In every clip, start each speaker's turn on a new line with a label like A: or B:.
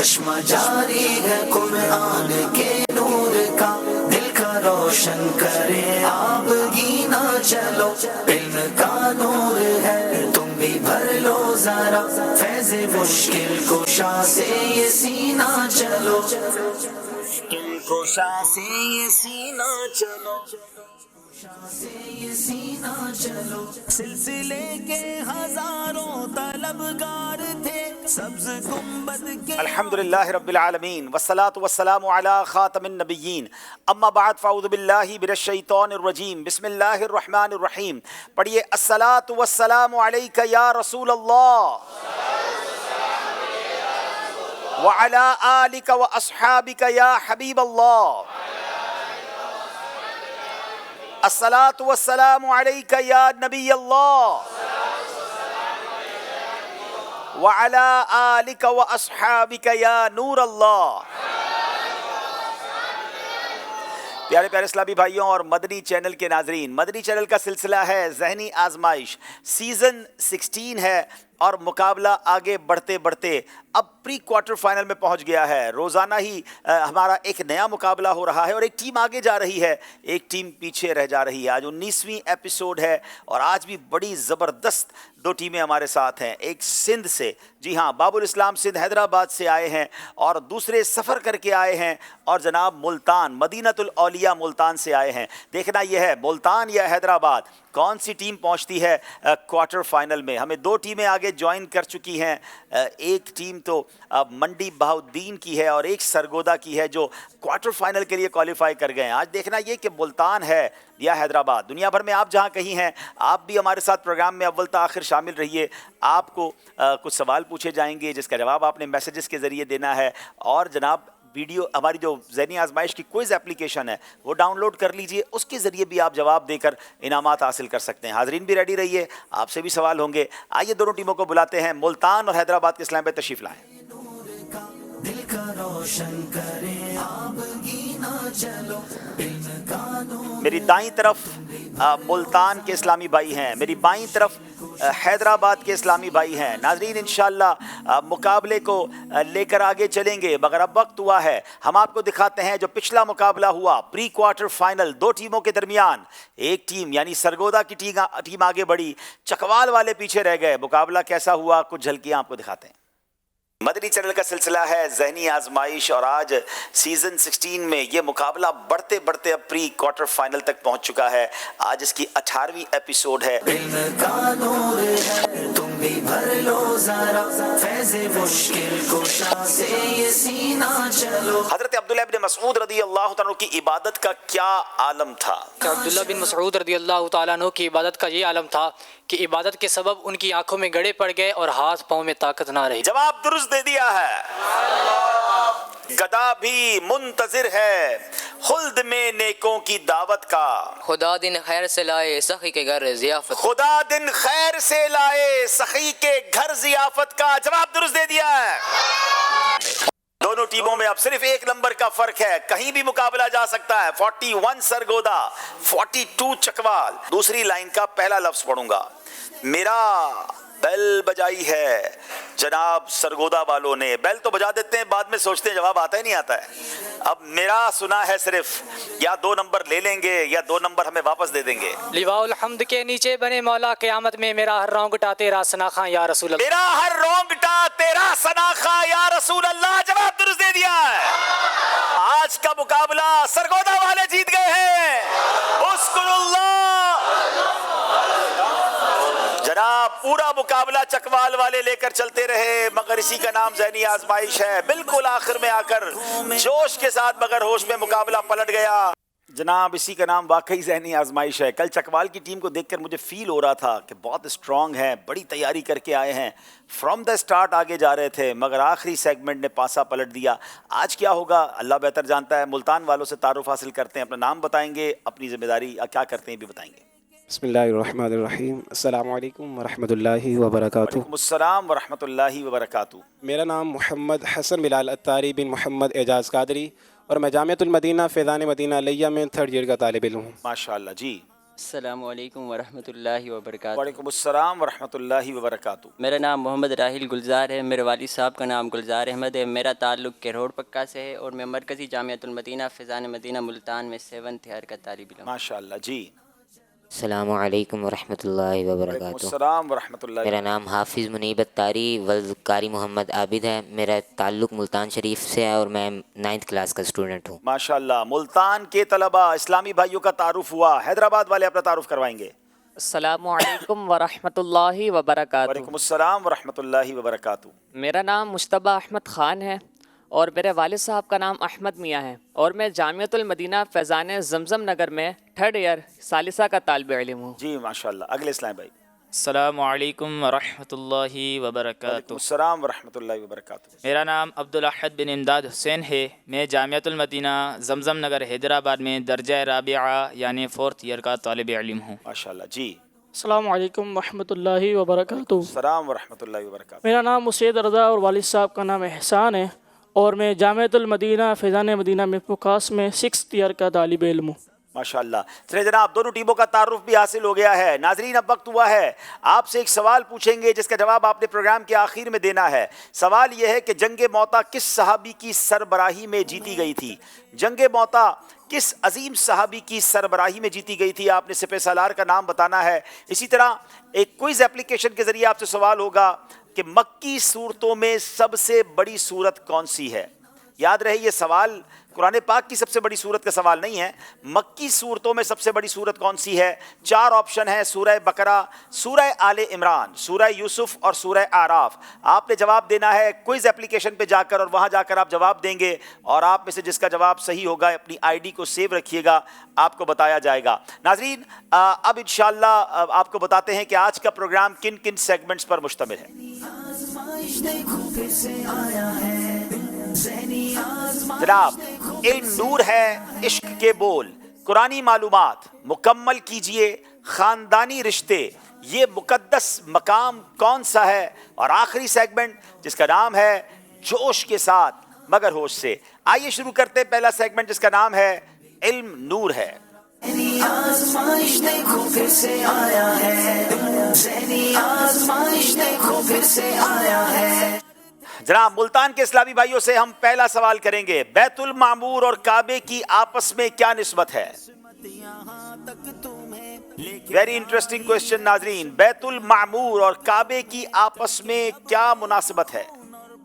A: چشمہ جاری ہے قرآن کے نور کا، دل کا روشن کرے آپ گینا چلو، علم کا نور ہے تم بھی بھر لو ذرا، فیض مشکل کشا سے یہ سینہ چلو، مشکل کشا سے یہ سینہ چلو، سے یہ سینہ چلو، سلسلے کے ہزاروں طلبگار تھے، سبز گنبد کے
B: الحمدللہ رب العالمین والصلاة والسلام علی خاتم النبیین، اما بعد فاعوذ باللہ من الشیطان الرجیم، بسم اللہ الرحمن الرحیم۔ پڑھیے الصلاة والسلام علیک یا رسول اللہ وعلی آلک واصحابک یا حبیب اللہ، الصلاة والسلام علیک یا نبی اللہ وعلی آلک واصحابک یا نور اللہ۔ پیارے پیارے اسلامی بھائیوں اور مدنی چینل کے ناظرین، مدنی چینل کا سلسلہ ہے ذہنی آزمائش، سیزن 16 ہے اور مقابلہ آگے بڑھتے بڑھتے اب پری کوارٹر فائنل میں پہنچ گیا ہے۔ روزانہ ہی ہمارا ایک نیا مقابلہ ہو رہا ہے اور ایک ٹیم آگے جا رہی ہے، ایک ٹیم پیچھے رہ جا رہی ہے۔ آج 19ویں ایپیسوڈ ہے اور آج بھی بڑی زبردست دو ٹیمیں ہمارے ساتھ ہیں، ایک سندھ سے، جی ہاں باب الاسلام سندھ حیدرآباد سے آئے ہیں، اور دوسرے سفر کر کے آئے ہیں اور جناب ملتان مدینۃ الاولیاء ملتان سے آئے ہیں۔ دیکھنا یہ ہے ملتان یا حیدرآباد کون سی ٹیم پہنچتی ہے کوارٹر فائنل میں۔ ہمیں دو ٹیمیں آگے جوائن کر چکی ہیں، ایک ٹیم تو منڈی بہاؤدین کی ہے اور ایک سرگودا کی ہے جو کوارٹر فائنل کے لیے کوالیفائی کر گئے ہیں۔ آج دیکھنا یہ کہ ملتان ہے یا حیدرآباد، دنیا بھر میں آپ جہاں کہیں ہیں آپ بھی ہمارے ساتھ پروگرام میں اول تا آخر شامل رہیے۔ آپ کو کچھ سوال پوچھے جائیں گے جس کا جواب آپ نے میسیجز کے ذریعے دینا ہے، اور جناب ویڈیو ہماری جو ذہنی آزمائش کی کوئز اپلیکیشن ہے وہ ڈاؤن لوڈ کر لیجئے، اس کے ذریعے بھی آپ جواب دے کر انعامات حاصل کر سکتے ہیں۔ حاضرین بھی ریڈی رہیے، آپ سے بھی سوال ہوں گے۔ آئیے دونوں ٹیموں کو بلاتے ہیں، ملتان اور حیدرآباد کے اسلام پہ تشریف لائیں۔
A: دل کا روشن کرے آپ گینا چلو، علم کا نور
B: میری دائیں طرف ملتان کے اسلامی بھائی ہیں، میری بائیں طرف حیدرآباد کے اسلامی بھائی ہیں۔ ناظرین انشاءاللہ مقابلے کو لے کر آگے چلیں گے، مگر اب وقت ہوا ہے ہم آپ کو دکھاتے ہیں جو پچھلا مقابلہ ہوا پری کوارٹر فائنل دو ٹیموں کے درمیان۔ ایک ٹیم یعنی سرگودا کی ٹیم آگے بڑھی، چکوال والے پیچھے رہ گئے۔ مقابلہ کیسا ہوا کچھ جھلکیاں آپ کو دکھاتے ہیں۔ مدنی چینل کا سلسلہ ہے ذہنی آزمائش اور آج سیزن 16 میں یہ مقابلہ بڑھتے بڑھتے اب پری کوارٹر فائنل تک پہنچ چکا ہے۔ آج اس کی 18ویں ایپیسوڈ ہے۔
A: علم کا نور ہے تم بھی بھر لو ذرا، فیض مشکل کشا سے یہ سینہ چلو۔
B: حضرت عبداللہ بن مسعود رضی اللہ تعالیٰ عنہ کی عبادت کا کیا عالم تھا؟
C: عبداللہ بن مسعود رضی اللہ تعالیٰ عنہ کی عبادت کا یہ عالم تھا کہ عبادت کے سبب ان کی آنکھوں میں گڑے پڑ گئے اور ہاتھ پاؤں میں طاقت نہ رہی۔
B: جواب درست دے دیا ہے۔ گدا بھی منتظر ہے خلد میں نیکوں کی دعوت کا،
D: خدا دن خیر سے لائے سخی کے گھر ضیافت۔
B: خدا دن خیر سے لائے سخی کے گھر ضیافت کا، جواب درست دے دیا ہے۔ دونوں ٹیموں میں اب صرف ایک نمبر کا فرق ہے، کہیں بھی مقابلہ جا سکتا ہے۔ 41 سرگودا، 42 چکوال۔ دوسری لائن کا پہلا لفظ پڑھوں گا، میرا بیل بجائی ہے جناب سرگودا والوں نے۔ بیل تو بجا دیتے ہیں، بعد میں سوچتے ہیں جواب آتا ہی نہیں آتا ہے۔ اب میرا سنا ہے صرف، یا 2 نمبر لے لیں گے یا 2 نمبر ہمیں واپس دے دیں گے۔
C: لواء الحمد کے نیچے بنے مولا قیامت میں، میرا ہر رونگٹا تیرا ثناخواں یا رسول اللہ۔
B: میرا ہر رونگٹا تیرا ثناخواں یا رسول اللہ، جواب درست دے دیا ہے۔ آج کا مقابلہ سرگودا والے جیت گئے ہیں، اسکر اللہ۔ جناب پورا مقابلہ چکوال والے لے کر چلتے رہے، مگر اسی کا نام ذہنی آزمائش ہے۔ بالکل آخر میں آ کر جوش کے ساتھ مگر ہوش میں مقابلہ پلٹ گیا۔ جناب اسی کا نام واقعی ذہنی آزمائش ہے۔ کل چکوال کی ٹیم کو دیکھ کر مجھے فیل ہو رہا تھا کہ بہت اسٹرانگ ہیں، بڑی تیاری کر کے آئے ہیں، فرام دا اسٹارٹ آگے جا رہے تھے، مگر آخری سیگمنٹ نے پاسا پلٹ دیا۔ آج کیا ہوگا اللہ بہتر جانتا ہے۔ ملتان والوں سے تعارف حاصل کرتے ہیں، اپنا نام بتائیں گے، اپنی ذمہ داری کیا کرتے ہیں بھی بتائیں گے۔
E: بسم اللہ الرحمن الرحیم، السلام علیکم ورحمۃ اللہ وبرکاتہ۔
B: وعلیکم السلام ورحمۃ اللہ وبرکاتہ۔
E: میرا نام محمد حسن بلال اتاری بن محمد اعجاز قادری، اور میں جامعۃ المدینہ فیضان مدینہ علیہ میں 3rd ایئر کا طالب علم ہوں۔
B: ماشاء اللہ جی۔
F: السلام علیکم ورحمۃ اللہ وبرکاتہ۔
B: وعلیکم السلام ورحمۃ اللہ وبرکاتہ۔
F: میرا نام محمد راحل گلزار ہے، میرے والد صاحب کا نام گلزار احمد ہے، میرا تعلق کیرور پکا سے ہے اور میں مرکزی جامعۃ المدینہ فیضان مدینہ ملتان میں 7th ایئر کا طالب علم ہوں۔
B: ماشاء اللہ جی۔
G: السلام علیکم ورحمۃ اللہ
B: وعلیکم
G: وبرکاتہ۔
B: السلام ورحمۃ اللہ۔
G: میرا نام حافظ منیب اتاری ولد قاری محمد عابد ہے، میرا تعلق ملتان شریف سے ہے اور میں 9th کلاس کا اسٹوڈنٹ ہوں۔
B: ماشاء اللہ، ملتان کے طلباء اسلامی بھائیوں کا تعارف ہوا، حیدرآباد والے اپنا تعارف کروائیں گے۔
H: السلام علیکم ورحمۃ اللہ وبرکاتہ۔
B: وعلیکم السلام ورحمۃ اللہ وبرکاتہ۔
H: میرا نام مشتبہ احمد خان ہے اور میرے والد صاحب کا نام احمد میاں ہے اور میں جامعۃ المدینہ فیضان زمزم نگر میں 3rd ایئر ثالثہ کا طالب علم ہوں۔
B: جی ماشاء اللہ، اگلے اسلام بھائی۔
I: السلام علیکم ورحمۃ اللہ وبرکاتہ۔
B: وعلیکم السلام ورحمۃ اللہ وبرکاتہ۔
I: میرا نام عبدالاحد بن امداد حسین ہے، میں جامعۃ المدینہ زمزم نگر حیدرآباد میں درجہ رابعہ یعنی 4th ایئر کا طالب علم ہوں۔
B: ماشاء اللہ جی۔
J: السلام علیکم ورحمۃ اللہ وبرکاتہ۔
B: السلام ورحمۃ اللہ وبرکاتہ۔
J: میرا نام مسید رضا اور والد صاحب کا نام احسان ہے اور میں جامعۃ المدینہ فیضان مدینہ میں پوکاس میں 6th ایئر کا طالب علم ہوں۔
B: ماشاء اللہ۔ چلے جناب، دونوں ٹیموں کا تعارف بھی حاصل ہو گیا ہے۔ ناظرین، اب وقت ہوا ہے آپ سے ایک سوال پوچھیں گے جس کا جواب آپ نے پروگرام کے آخر میں دینا ہے۔ سوال یہ ہے کہ جنگ موتا کس صحابی کی سربراہی میں جیتی گئی تھی؟ جنگ موتا کس عظیم صحابی کی سربراہی میں جیتی گئی تھی؟ آپ نے سپہ سالار کا نام بتانا ہے۔ اسی طرح ایک کوئز اپلیکیشن کے ذریعے آپ سے سوال ہوگا کہ مکی صورتوں میں سب سے بڑی صورت کون سی ہے؟ یاد رہے یہ سوال قرآن پاک کی سب سے بڑی صورت کا سوال نہیں ہے، مکی صورتوں میں سب سے بڑی صورت کون سی ہے؟ 4 آپشن ہے: سورہ بقرہ، سورہ آل عمران، سورہ یوسف اور سورہ اعراف۔ آپ نے جواب دینا ہے کوئز اپلیکیشن پہ جا کر، اور وہاں جا کر آپ جواب دیں گے اور آپ میں سے جس کا جواب صحیح ہوگا اپنی آئی ڈی کو سیو رکھیے گا، آپ کو بتایا جائے گا۔ ناظرین، اب انشاءاللہ آپ کو بتاتے ہیں کہ آج کا پروگرام کن کن سیگمنٹس پر مشتمل ہے۔ جناب، علم نور ہے، عشق کے بول، قرآنی معلومات مکمل کیجئے، خاندانی رشتے، یہ مقدس مقام کون سا ہے؟ اور آخری سیگمنٹ جس کا نام ہے جوش کے ساتھ مگر ہوش سے۔ آئیے شروع کرتے ہیں پہلا سیگمنٹ جس کا نام ہے علم نور ہے۔
A: آزمائش دیکھو پھر سے آیا ہے، ذہنی آزمائش دیکھو پھر سے آیا ہے۔
B: جناب، ملتان کے اسلامی بھائیوں سے ہم پہلا سوال کریں گے، بیت المعمور اور کعبے کی آپس میں کیا نسبت ہے؟ ویری انٹرسٹنگ کوسچن ناظرین، بیت المعمور اور کعبے کی آپس میں کیا مناسبت ہے؟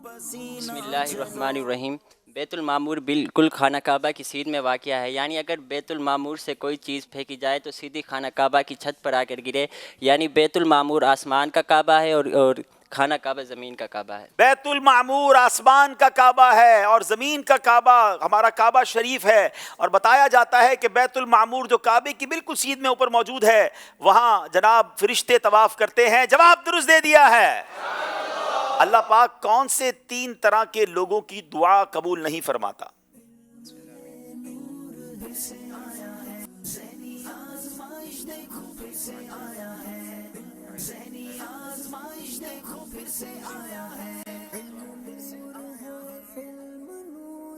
F: بسم اللہ الرحمن الرحیم۔ بیت المعمور بالکل خانہ کعبہ کی سیدھ میں واقع ہے، یعنی اگر بیت المعمور سے کوئی چیز پھینکی جائے تو سیدھی خانہ کعبہ کی چھت پر آ کر گرے، یعنی بیت المعمور آسمان کا کعبہ ہے اور خانہ کعبہ زمین کا کعبہ ہے۔
B: بیت المعمور آسمان کا کعبہ ہے اور زمین کا کعبہ ہمارا کعبہ شریف ہے، اور بتایا جاتا ہے کہ بیت المعمور جو کعبے کی بالکل سیدھ میں اوپر موجود ہے، وہاں جناب فرشتے طواف کرتے ہیں۔ جواب درست دے دیا ہے۔ اللہ پاک کون سے 3 طرح کے لوگوں کی دعا قبول نہیں فرماتا؟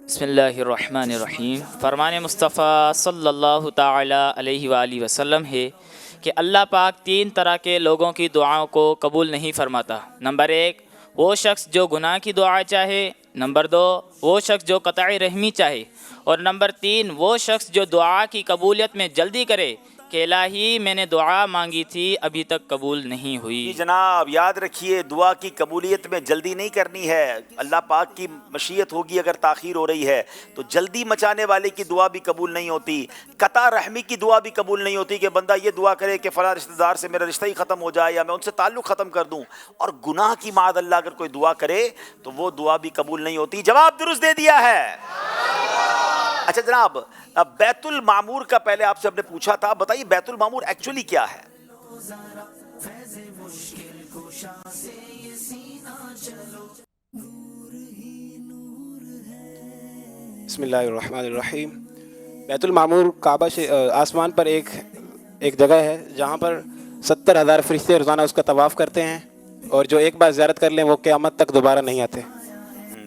I: بسم اللہ الرحمن الرحیم۔ فرمان مصطفیٰ صلی اللہ تعالی علیہ وآلہ وسلم ہے کہ اللہ پاک 3 طرح کے لوگوں کی دعاؤں کو قبول نہیں فرماتا۔ نمبر 1، وہ شخص جو گناہ کی دعا چاہے، نمبر 2، وہ شخص جو قطع رحمی چاہے، اور نمبر 3، وہ شخص جو دعا کی قبولیت میں جلدی کرے کہ الہی میں نے دعا مانگی تھی ابھی تک قبول نہیں ہوئی۔
B: جی جناب، یاد رکھیے دعا کی قبولیت میں جلدی نہیں کرنی ہے۔ اللہ پاک کی مشیت ہوگی اگر تاخیر ہو رہی ہے تو جلدی مچانے والے کی دعا بھی قبول نہیں ہوتی، قطع رحمی کی دعا بھی قبول نہیں ہوتی کہ بندہ یہ دعا کرے کہ فلاں رشتہ دار سے میرا رشتہ ہی ختم ہو جائے یا میں ان سے تعلق ختم کر دوں، اور گناہ کی معاذ اللہ اگر کوئی دعا کرے تو وہ دعا بھی قبول نہیں ہوتی۔ جواب درست دے دیا ہے۔ اچھا جناب، بیت المعمور کا پہلے آپ سے ہم نے پوچھا تھا، بتائیے بیت المعمور ایکچولی کیا ہے؟
E: بسم اللہ الرحمن الرحیم۔ بیت المعمور کعبہ سے آسمان پر ایک جگہ ہے جہاں پر 70,000 فرشتے روزانہ اس کا طواف کرتے ہیں، اور جو ایک بار زیارت کر لیں وہ قیامت تک دوبارہ نہیں آتے۔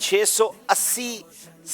B: 680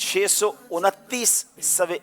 B: 629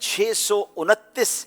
B: 629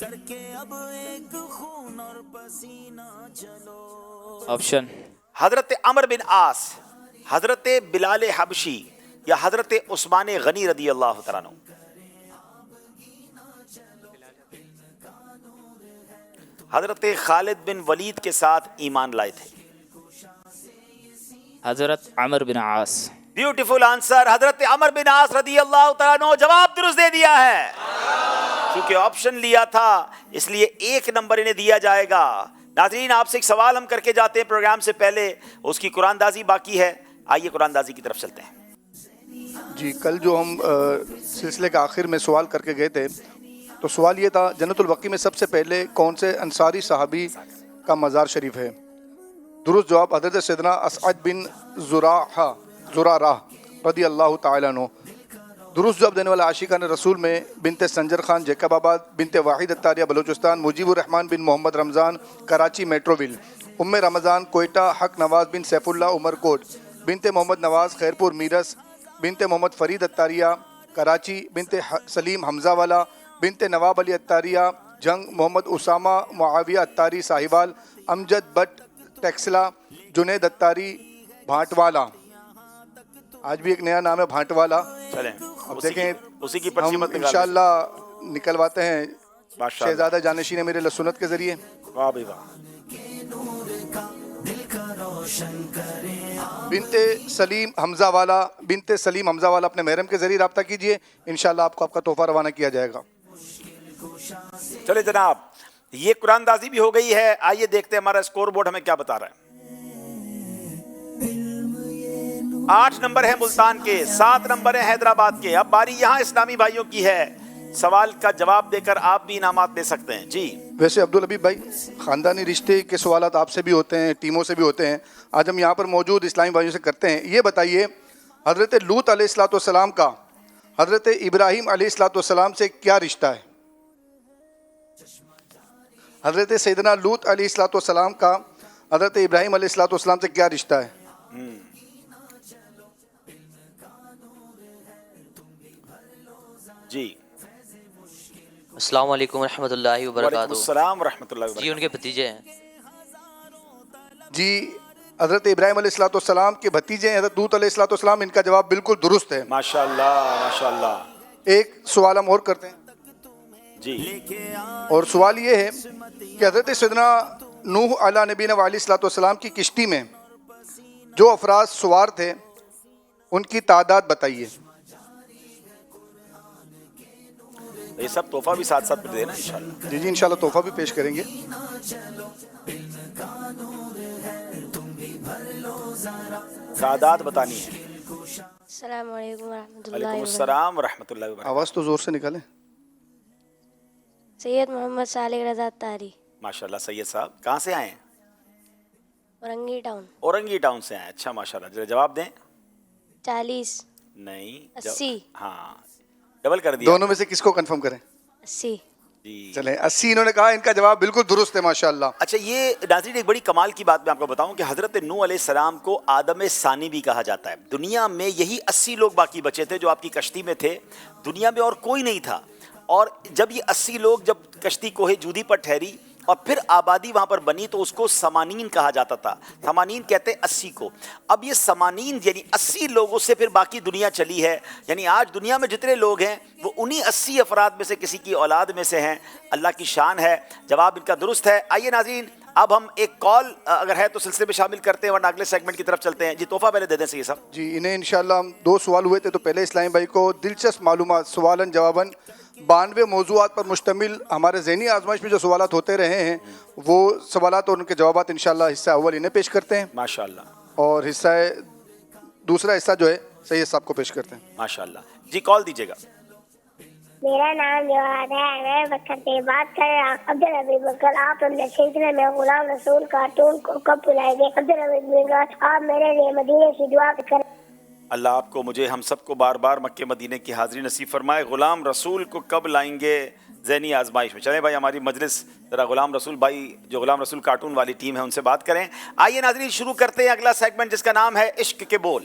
A: کر کے اب ایک خون اور پسینہ چلو.
I: آپشن
B: حضرت عمر بن عاص، حضرت بلال حبشی یا حضرت عثمان غنی رضی اللہ تعالیٰ عنہ. حضرت خالد بن ولید کے ساتھ ایمان لائے تھے.
I: حضرت عمر بن عاص.
B: بیوٹیفل آنسر، حضرت عمر بن عاص رضی اللہ تعالیٰ عنہ. جواب درست دے دیا ہے. کیونکہ آپشن لیا تھا اس لیے 1 نمبر انہیں دیا جائے گا. ناظرین آپ سے ایک سوال ہم کر کے جاتے ہیں پروگرام سے پہلے، اس کی قرآن دازی باقی ہے. آئیے قرآن دازی کی طرف چلتے ہیں.
K: جی کل جو ہم سلسلے کے آخر میں سوال کر کے گئے تھے تو سوال یہ تھا جنت البقیع میں سب سے پہلے کون سے انصاری صحابی کا مزار شریف ہے؟ درست جواب حضرت سیدنا اسعد بن زرارہ رضی اللہ تعالیٰ عنہ. درست جواب دینے والا عاشقان رسول میں بنت سنجر خان جیکب آباد، بنت واحد اتاریہ بلوچستان، مجیب الرحمان بن محمد رمضان کراچی میٹروول، ام رمضان کوئٹہ، حق نواز بن سیف اللہ عمر کوٹ، بنت محمد نواز خیرپور میرس، بنت محمد فرید اتاریہ کراچی، بنت سلیم حمزہ والا، بنت نواب علی اتاریہ جنگ، محمد اسامہ معاویہ اتاری ساہیوال، امجد بٹ ٹیکسلا، جنید اتاری بھانٹوالا. آج بھی ایک نیا نام ہے بھانٹوالا.
B: چلیں
K: اب دیکھیں
B: اسی کی پرچی
K: ہم
B: مت نکال
K: انشاءاللہ نکلواتے ہیں
B: ماشاء اللہ.
K: شہزادہ جانشین میرے لسنت کے ذریعے.
B: واہ بھائی واہ.
K: بنت سلیم حمزہ والا اپنے محرم کے ذریعے رابطہ کیجئے، انشاءاللہ آپ کو آپ کا تحفہ روانہ کیا جائے گا.
B: چلے جناب یہ قرآن دازی بھی ہو گئی ہے. آئیے دیکھتے ہیں ہمارا اسکور بورڈ ہمیں کیا بتا رہا ہے. 8 نمبر ہے ملتان کے، 7 نمبر ہے حیدرآباد کے. اب باری یہاں اسلامی بھائیوں کی ہے. سوال کا جواب دے کر آپ بھی انعامات دے سکتے ہیں. جی
K: ویسے عبدالحبیب بھائی خاندانی رشتے کے سوالات آپ سے بھی ہوتے ہیں، ٹیموں سے بھی ہوتے ہیں. آج ہم یہاں پر موجود اسلامی بھائیوں سے کرتے ہیں. یہ بتائیے حضرت لوط علیہ الصلوۃ والسلام کا حضرت ابراہیم علیہ الصلوۃ والسلام سے کیا رشتہ ہے؟ حضرت سیدنا لوط علیہ الصلوۃ والسلام کا حضرت ابراہیم علیہ الصلوۃ والسلام سے کیا رشتہ ہے؟
B: جی
D: السلام علیکم ورحمۃ اللہ
B: وعلیکم
D: وبرکاتہ.
B: السلام ورحمۃ اللہ
D: جی
B: وبرکاتہ.
D: ان کے بھتیجے ہیں.
K: جی حضرت ابراہیم علیہ الصلوۃ والسلام کے بھتیجے ہیں حضرت لوط علیہ الصلوۃ والسلام. ان کا جواب بالکل درست ہے.
B: ماشاء اللہ ماشاء اللہ.
K: ایک سوال ہم اور کرتے ہیں
B: جی
K: اور سوال یہ ہے کہ حضرت سیدنا نوح علیہ نبینا علیہ الصلوۃ والسلام کی کشتی میں جو افراد سوار تھے ان کی تعداد بتائیے.
B: یہ سب تحفہ بھی ساتھ ساتھ دے نا انشاءاللہ.
K: جی انشاءاللہ تحفہ بھی پیش کریں گے.
B: تعداد بتانی ہے.
L: السلام علیکم ورحمۃ اللہ
B: وعلیکم
L: وبرکاتہ.
B: السلام ورحمۃ اللہ وبرکاتہ.
K: آواز تو زور سے نکالیں.
L: سید محمد صالح رضا تاری،
B: ماشاء اللہ. سید صاحب کہاں سے آئے ہیں؟
L: اورنگی ٹاؤن.
B: اورنگی ٹاؤن سے آئے. اچھا ماشاء اللہ. ذرا جواب دیں.
L: 40
B: نہیں
L: 80
B: ہاں ڈبل کر دیا.
K: دونوں میں سے کس کو کنفرم کریں؟
L: 80.
B: جی
K: چلیں 80 انہوں نے کہا. ان کا جواب بالکل درست ہے ماشاءاللہ.
B: اچھا یہ ناظرین ایک بڑی کمال کی بات میں آپ کو بتاؤں کہ حضرت نوح علیہ السلام کو آدم ثانی بھی کہا جاتا ہے. دنیا میں یہی 80 لوگ باقی بچے تھے جو آپ کی کشتی میں تھے. دنیا میں اور کوئی نہیں تھا. اور جب یہ 80 لوگ جب کشتی کوہ جودی پر ٹھہری اور پھر آبادی وہاں پر بنی تو اس کو سمانین کہا جاتا تھا. سمانین کہتے ہیں 80 کو. اب یہ سمانین یعنی 80 لوگوں سے پھر باقی دنیا چلی ہے. یعنی آج دنیا میں جتنے لوگ ہیں وہ انہی 80 افراد میں سے کسی کی اولاد میں سے ہیں. اللہ کی شان ہے. جواب ان کا درست ہے. آئیے ناظرین اب ہم ایک کال اگر ہے تو سلسلے میں شامل کرتے ہیں ورنہ اگلے سیگمنٹ کی طرف چلتے ہیں. جی تحفہ پہلے دے دیں سید صاحب.
K: جی انہیں انشاءاللہ ہم 2 سوال ہوئے تھے تو پہلے اسلامی بھائی کو دلچسپ معلومات سوالن جواباً 92 موضوعات پر مشتمل ہمارے ذہنی آزمائش میں جو سوالات ہوتے رہے ہیں وہ سوالات اور ان کے جوابات انشاءاللہ حصہ اول انہیں پیش کرتے ہیں
B: ماشاءاللہ.
K: اور دوسرا حصہ جو ہے سید صاحب کو پیش کرتے ہیں.
B: ماشاءاللہ. جی کال دیجیے گا.
L: میرا نام جواد ہے. میں بکر سے بات کر رہا ہوں. عبدالحبیب بکر آپ اپنے سلسلے میں غلام رسول کارٹون کو کب بلائیں گے؟ عبدالحبیب بکر آپ میرے لیے مدینے کی دعا کریں.
B: اللہ آپ کو مجھے ہم سب کو بار بار مکہ مدینے کی حاضری نصیب فرمائے. غلام رسول کو کب لائیں گے ذہنی آزمائش میں؟ چلیں بھائی ہماری مجلس ذرا غلام رسول بھائی جو غلام رسول کارٹون والی ٹیم ہے ان سے بات کریں. آئیے ناظرین شروع کرتے ہیں اگلا سیگمنٹ جس کا نام ہے عشق کے بول.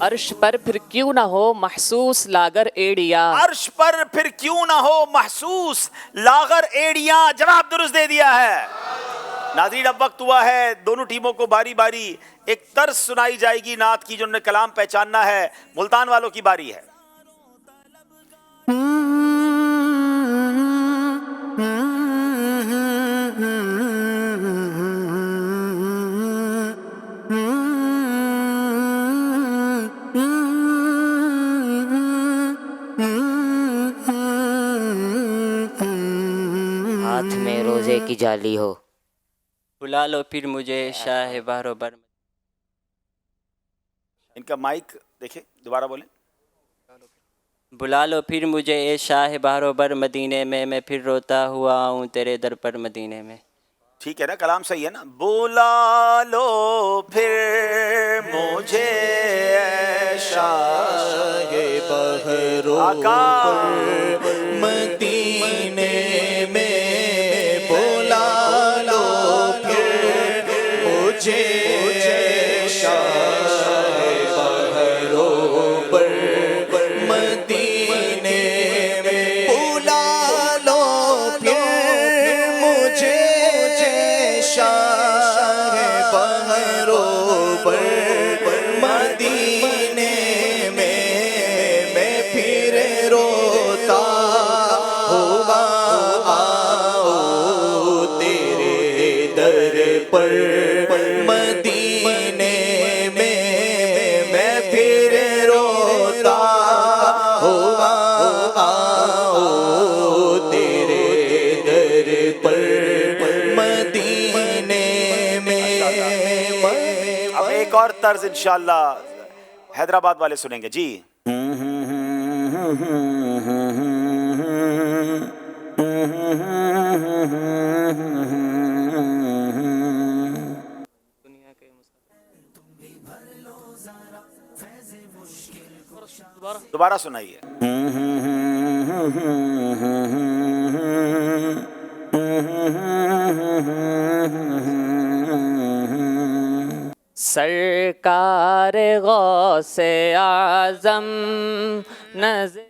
H: عرش پر پھر کیوں نہ ہو محسوس لاگر ایڑیا.
B: عرش پر پھر کیوں نہ ہو محسوس لاغر ایڑیاں. جواب درست دے دیا ہے. ناظرین اب وقت ہوا ہے دونوں ٹیموں کو باری باری ایک طرز سنائی جائے گی نعت کی جو انہیں کلام پہچاننا ہے. ملتان والوں کی باری ہے.
G: ہاتھ میں روزے کی جالی ہو.
F: بلا لو پھر مجھے شاہ بہر و بر.
B: ان کا مائک دیکھیں دوبارہ بولیں.
F: بلا لو پھر مجھے اے شاہ بہر و بر مدینے میں پھر روتا ہوا آؤں تیرے در پر مدینے میں.
B: ٹھیک ہے نا کلام صحیح ہے نا. بلا لو پھر مجھے اے شاہ بہر و بر
A: مدینے میں بلا لو پھر مجھے شاہ بہر و بر مدینے میں بلا لو پھر مجھے شاہ بہر و بر مدینے میں پھر روتا ہوا آؤ تیرے در پر مدینے میں پھر روتا ہوا آؤ تیرے در پر مدینے میں.
B: اب ایک اور طرز انشاءاللہ حیدرآباد والے سنیں گے. جی دوبارہ سنائیے.
H: سرکار غوث اعظم نظر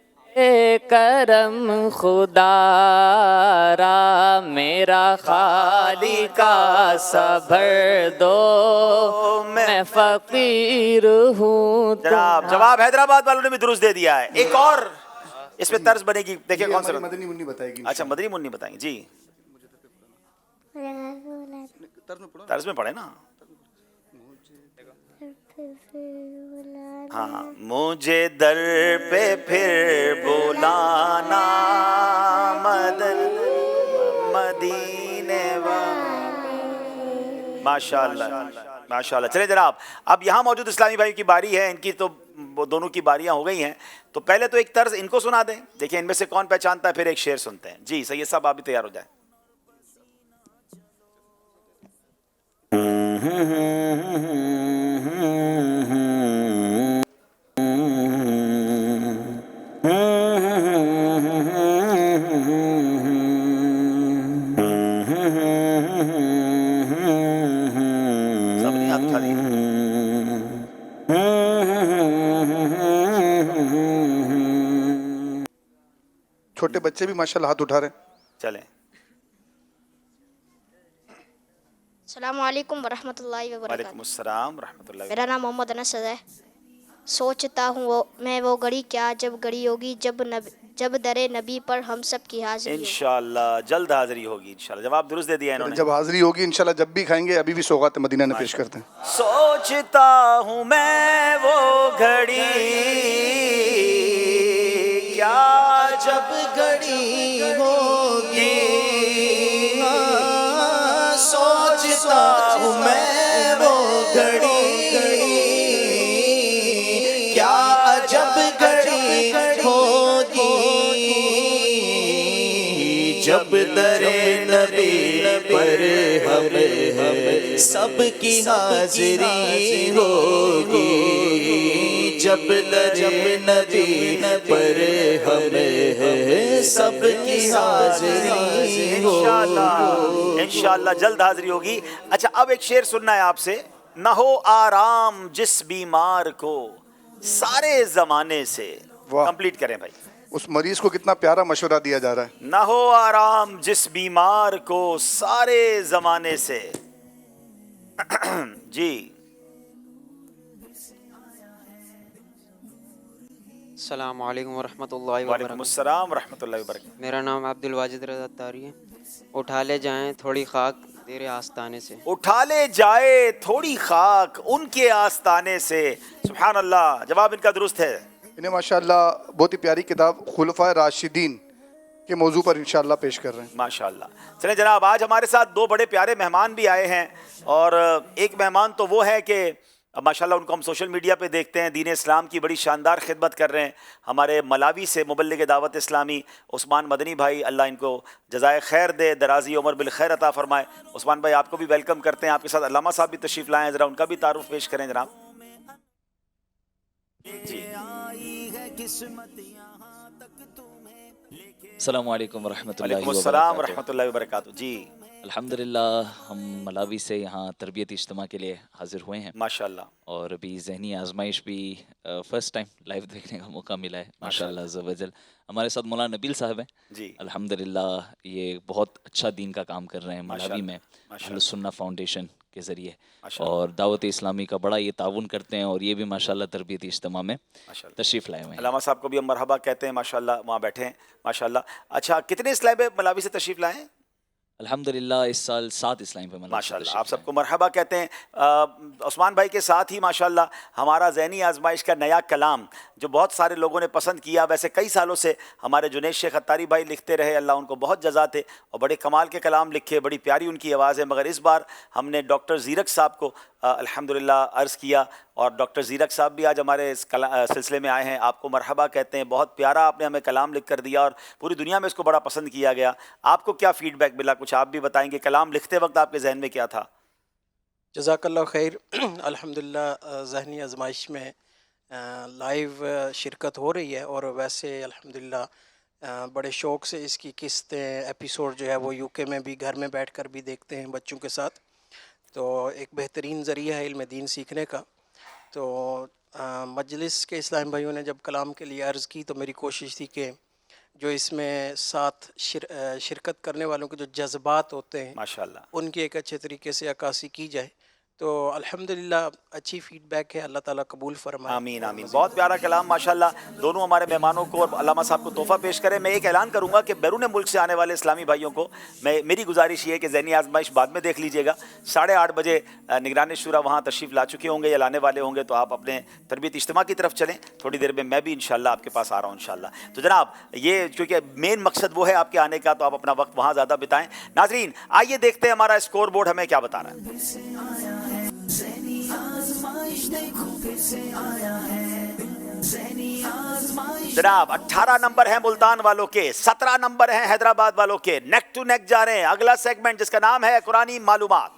H: کرم خدا را میرا خالی کا صبر دو میں فقیر ہوں.
B: جناب جواب حیدرآباد والوں نے بھی درست دے دیا ہے. ایک اور اس میں طرز بنے گی. دیکھیں کون سا
K: مدنی منی بتائے گی.
B: اچھا مدنی منی بتائیں گے. جی طرز میں پڑھے نا. ہاں مجھے در پہ پھر بلانا مدن مدینے والے. ماشاءاللہ ماشاءاللہ. چلے جناب اب یہاں موجود اسلامی بھائی کی باری ہے. ان کی تو دونوں کی باریاں ہو گئی ہیں تو پہلے تو ایک طرز ان کو سنا دیں. دیکھیں ان میں سے کون پہچانتا ہے. پھر ایک شعر سنتے ہیں. جی سید صاحب آپ بھی تیار ہو جائیں. سب نہیں ہاتھ اٹھا دیے.
K: چھوٹے بچے بھی ماشاءاللہ ہاتھ اٹھا رہے ہیں.
B: چلیں.
M: السلام علیکم ورحمۃ اللہ وبرکاتہ.
B: وعلیکم السلام ورحمۃ اللہ.
M: میرا نام محمد انس ہے. سوچتا ہوں میں وہ گھڑی کیا جب گھڑی ہوگی جب در نبی پر ہم سب کی حاضری ہوگی.
B: انشاءاللہ جلد حاضری ہوگی انشاءاللہ. جواب درست دے دیا انہوں نے.
K: جب حاضری ہوگی انشاءاللہ جب بھی کھائیں گے. ابھی بھی سوغات مدینہ نے پیش کرتے ہیں.
B: سوچتا ہوں میں وہ گھڑی کیا
A: جب گھڑی ہوگی سوچتا ہوں میں وہ گھڑی کیا جب گھڑی ہوگی جب در نبی پر ہم سب کی حاضری ہوگی جب در نبی پر ہم سب کی حاضری ہوگی.
B: انشاءاللہ جلد حاضری ہوگی. اچھا اب ایک شعر سننا ہے آپ سے. نہ ہو آرام جس بیمار کو سارے زمانے سے. کمپلیٹ کریں بھائی.
K: اس مریض کو کتنا پیارا مشورہ دیا جا رہا ہے.
B: نہ ہو آرام جس بیمار کو سارے زمانے سے. جی
N: السلام علیکم ورحمۃ اللہ
B: وعلیکم
N: وبرکاتہ.
B: السلام ورحمۃ اللہ وبرکاتہ.
N: میرا نام عبد الواجد رضا تاری ہے. اٹھا لے جائیں تھوڑی خاک تیرے آستانے سے.
B: اٹھا لے جائے تھوڑی خاک ان کے آستانے سے. سبحان اللہ. جواب ان کا درست ہے.
K: انہیں ماشاءاللہ بہت ہی پیاری کتاب خلفائے راشدین کے موضوع پر انشاءاللہ پیش کر رہے ہیں.
B: ماشاءاللہ. چلیں جناب آج ہمارے ساتھ دو بڑے پیارے مہمان بھی آئے ہیں اور ایک مہمان تو وہ ہے کہ ماشاءاللہ ان کو ہم سوشل میڈیا پہ دیکھتے ہیں, دین اسلام کی بڑی شاندار خدمت کر رہے ہیں. ہمارے ملاوی سے مبلغ دعوت اسلامی عثمان مدنی بھائی, اللہ ان کو جزائے خیر دے, درازی عمر بالخیر عطا فرمائے. عثمان بھائی آپ کو بھی ویلکم کرتے ہیں. آپ کے ساتھ علامہ صاحب بھی تشریف لائے ہیں, ذرا ان کا بھی تعارف پیش کریں جناب. جی
O: السلام علیکم ورحمۃ اللہ
B: وعلیکم السلام ورحمۃ اللہ وبرکاتہ. جی
O: الحمدللہ ہم ملاوی سے یہاں تربیت اجتماع کے لیے حاضر ہوئے ہیں
B: ماشاءاللہ,
O: اور ابھی ذہنی آزمائش بھی فرسٹ ٹائم لائیو دیکھنے کا موقع ملا ہے ماشاءاللہ عز و جل. ہمارے ساتھ مولانا نبیل صاحب ہیں
B: جی
O: الحمدللہ, یہ بہت اچھا دین کا کام کر رہے ہیں ملاوی میں اہل السنہ فاؤنڈیشن کے ذریعے, اور دعوت اسلامی کا بڑا یہ تعاون کرتے ہیں, اور یہ بھی ماشاءاللہ تربیتی اجتماع میں تشریف لائے ہوئے ہیں.
B: علامہ صاحب کو بھی ہم مرحبا کہتے ہیں ماشاءاللہ, وہاں بیٹھے ہیں ماشاءاللہ. اچھا کتنے اسلام ملاوی سے تشریف لائے ہیں؟
O: الحمدللہ اس سال 7 اسلام پہ
B: ماشاءاللہ. آپ سب کو مرحبا کہتے ہیں. عثمان بھائی کے ساتھ ہی ماشاءاللہ ہمارا ذہنی آزمائش کا نیا کلام جو بہت سارے لوگوں نے پسند کیا, ویسے کئی سالوں سے ہمارے جنید شیخ اتاری بھائی لکھتے رہے, اللہ ان کو بہت جزا دے, اور بڑے کمال کے کلام لکھے, بڑی پیاری ان کی آواز ہے. مگر اس بار ہم نے ڈاکٹر زیرک صاحب کو الحمدللہ عرض کیا, اور ڈاکٹر زیرک صاحب بھی آج ہمارے اس سلسلے میں آئے ہیں. آپ کو مرحبا کہتے ہیں. بہت پیارا آپ نے ہمیں کلام لکھ کر دیا, اور پوری دنیا میں اس کو بڑا پسند کیا گیا. آپ کو کیا فیڈ بیک ملا, کچھ آپ بھی بتائیں گے. کلام لکھتے وقت آپ کے ذہن میں کیا تھا؟
P: جزاک اللہ خیر. الحمدللہ ذہنی آزمائش میں لائیو شرکت ہو رہی ہے, اور ویسے الحمدللہ بڑے شوق سے اس کی قسطیں ایپیسوڈ جو ہے وہ یو کے میں بھی گھر میں بیٹھ کر بھی دیکھتے ہیں بچوں کے ساتھ. تو ایک بہترین ذریعہ ہے علم دین سیکھنے کا. تو مجلس کے اسلام بھائیوں نے جب کلام کے لیے عرض کی تو میری کوشش تھی کہ جو اس میں ساتھ شرکت کرنے والوں کے جو جذبات ہوتے ہیں
B: ماشاءاللہ
P: ان کی ایک اچھے طریقے سے عکاسی کی جائے. تو الحمدللہ اچھی فیڈ بیک ہے, اللہ تعالیٰ قبول فرمائے.
B: آمین آمین. بہت پیارا کلام ماشاءاللہ. دونوں ہمارے مہمانوں کو اور علامہ صاحب کو تحفہ پیش کریں. میں ایک اعلان کروں گا کہ بیرون ملک سے آنے والے اسلامی بھائیوں کو میری گزارش یہ ہے کہ ذہنی آزمائش بعد میں دیکھ لیجئے گا. 8:30 بجے نگران شورا وہاں تشریف لا چکے ہوں گے یا لانے والے ہوں گے, تو آپ اپنے تربیت اجتماع کی طرف چلیں. تھوڑی دیر میں بھی انشاءاللہ آپ کے پاس آ رہا ہوں انشاءاللہ. تو جناب یہ چونکہ مین مقصد وہ ہے آپ کے آنے کا, تو آپ اپنا وقت وہاں زیادہ بتائیں. ناظرین آئیے دیکھتے ہیں ہمارا اسکور بورڈ ہمیں کیا بتا رہا ہے. جناب 18 نمبر ہیں ملتان والوں کے, 17 نمبر ہیں حیدرآباد والوں کے. نیک ٹو نیک جا رہے ہیں. اگلا سیگمنٹ جس کا نام ہے قرآنی معلومات.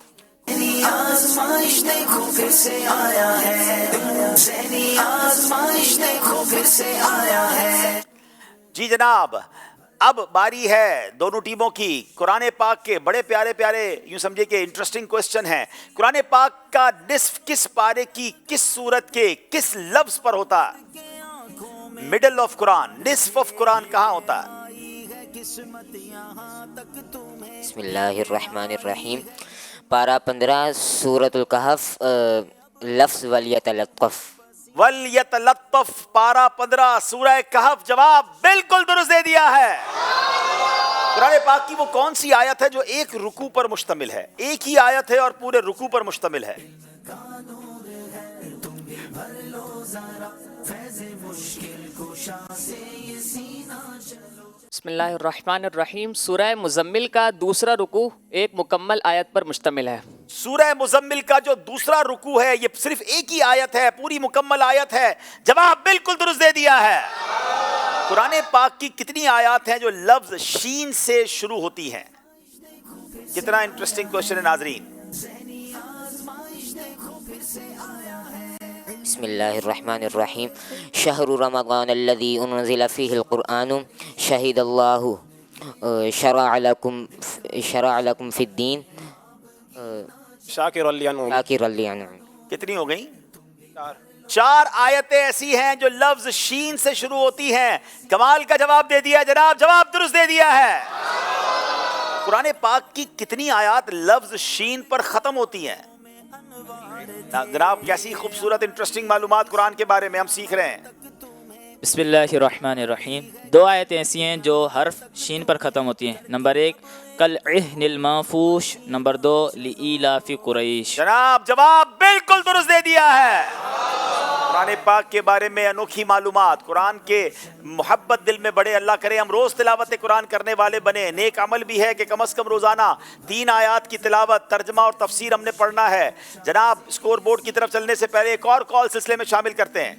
A: آزمائش دیکھو پھر سے آیا ہے, ذہنی آزمائش دیکھو پھر سے آیا ہے.
B: جی جناب اب باری ہے دونوں ٹیموں کی. قرآن پاک کے بڑے پیارے پیارے یوں سمجھے کہ انٹرسٹنگ کوسچن ہیں. قرآن پاک کا نصف کس پارے کی کس سورت کے کس لفظ پر ہوتا ہے؟ مڈل آف قرآن, نصف آف قرآن کہاں ہوتا ہے؟
G: بسم اللہ الرحمن الرحیم. پارہ 15 سورۃ الکہف, لفظ ولیتلطف.
B: ولیتلطف پارہ 15 سورہ کہف. جواب بالکل درست دے دیا ہے. قرآن پاک کی وہ کون سی آیت ہے جو ایک رکوع پر مشتمل ہے؟ ایک ہی آیت ہے اور پورے رکوع پر مشتمل ہے.
H: بسم اللہ الرحمن الرحیم. سورہ مزمل کا دوسرا رکوع ایک مکمل آیت پر مشتمل ہے.
B: سورہ مزمل کا جو دوسرا رکوع ہے یہ صرف ایک ہی آیت ہے, پوری مکمل آیت ہے. جواب بالکل درست دے دیا ہے. قرآن پاک کی کتنی آیات ہیں جو لفظ شین سے شروع ہوتی ہیں؟ کتنا انٹرسٹنگ کوشچن ہے ناظرین.
G: بسم اللہ الرحمن الرحیم. شہر رمضان الذی انزل فیہ القرآن شہد اللہ شرع لکم فی الدین
E: شاکر لانعم.
B: کتنی ہو گئی؟ 4 آیتیں ایسی ہیں جو لفظ شین سے شروع ہوتی ہیں. کمال کا جواب دے دیا جناب, جواب درست دے دیا ہے. قرآن پاک کی کتنی آیات لفظ شین پر ختم ہوتی ہیں؟ جناب کیسی خوبصورت انٹرسٹنگ معلومات قرآن کے بارے میں ہم سیکھ رہے ہیں.
I: بسم اللہ الرحمن الرحیم. 2 آیتیں ایسی ہیں جو حرف شین پر ختم ہوتی ہیں. نمبر 1 کالعہن المنفوش, نمبر 2 لإیلاف قریش.
B: جناب جواب بالکل درست دے دیا ہے. قرآن پاک کے بارے میں انوکھی معلومات, قرآن کے محبت دل میں بڑے. اللہ کرے ہم روز تلاوت قرآن کرنے والے بنے. نیک عمل بھی ہے کہ کم از کم روزانہ 3 آیات کی تلاوت, ترجمہ اور تفسیر ہم نے پڑھنا ہے. جناب اسکور بورڈ کی طرف چلنے سے پہلے ایک اور کال سلسلے میں شامل کرتے ہیں.